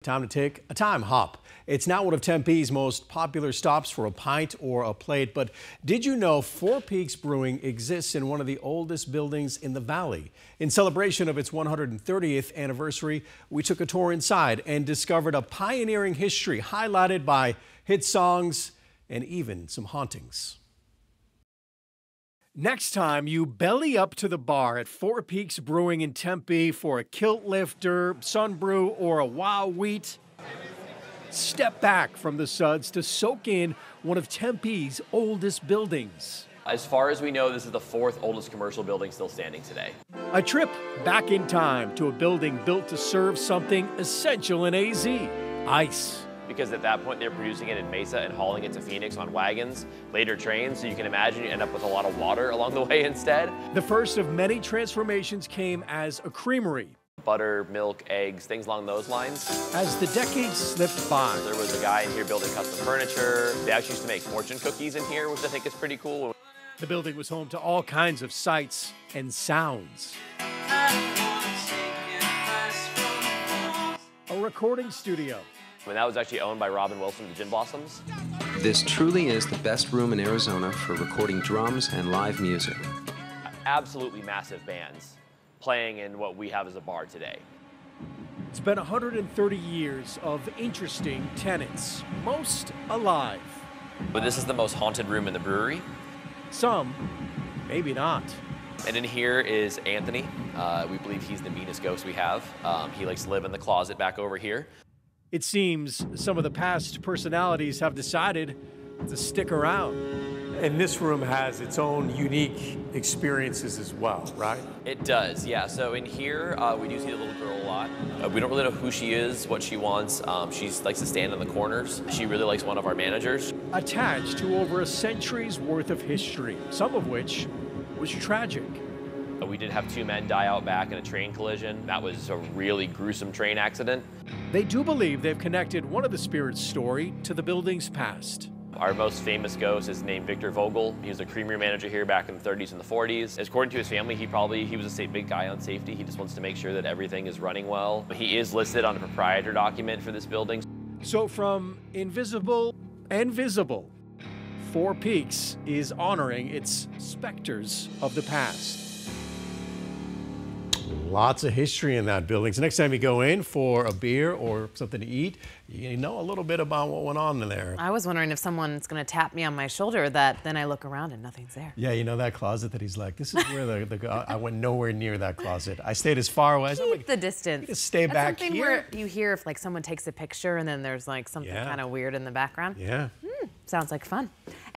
Time to take a time hop. It's now one of Tempe's most popular stops for a pint or a plate. But did you know Four Peaks Brewing exists in one of the oldest buildings in the valley? In celebration of its 130th anniversary, we took a tour inside and discovered a pioneering history highlighted by hit songs and even some hauntings. Next time you belly up to the bar at Four Peaks Brewing in Tempe for a kilt lifter, sun brew, or a wow wheat, step back from the suds to soak in one of Tempe's oldest buildings. As far as we know, this is the fourth oldest commercial building still standing today. A trip back in time to a building built to serve something essential in AZ, ice. Because at that point, they're producing it in Mesa and hauling it to Phoenix on wagons, later trains, so you can imagine you end up with a lot of water along the way instead. The first of many transformations came as a creamery. Butter, milk, eggs, things along those lines. As the decades slipped by, There was a guy in here building custom furniture. They actually used to make fortune cookies in here, which I think is pretty cool. the building was home to all kinds of sights and sounds. A recording studio. And that was actually owned by Robin Wilson of the Gin Blossoms. This truly is the best room in Arizona for recording drums and live music. Absolutely massive bands playing in what we have as a bar today. It's been 130 years of interesting tenants, most alive. But this is the most haunted room in the brewery. Some, maybe not. And in here is Anthony. We believe he's the meanest ghost we have. He likes to live in the closet back over here. It seems some of the past personalities have decided to stick around. And this room has its own unique experiences as well, right? It does, yeah. So in here, we do see the little girl a lot. We don't really know who she is, what she wants. She likes to stand in the corners. She really likes one of our managers. Attached to over a century's worth of history, some of which was tragic. We did have 2 men die out back in a train collision. That was a really gruesome train accident. They do believe they've connected one of the spirits' story to the building's past. Our most famous ghost is named Victor Vogel. He was a creamery manager here back in the 30s and the 40s. According to his family, he was a big guy on safety. He just wants to make sure that everything is running well. He is listed on a proprietor document for this building. So from invisible and visible, Four Peaks is honoring its specters of the past. Lots of history in that building. So next time you go in for a beer or something to eat, you know a little bit about what went on in there. I was wondering if someone's going to tap me on my shoulder, that then I look around and nothing's there. Yeah, you know that closet that he's like, this is where I went nowhere near that closet. I stayed as far away. Keep the distance. Just stay That's back something here. where you hear if like someone takes a picture and then there's like something kind of weird in the background. Yeah. Sounds like fun.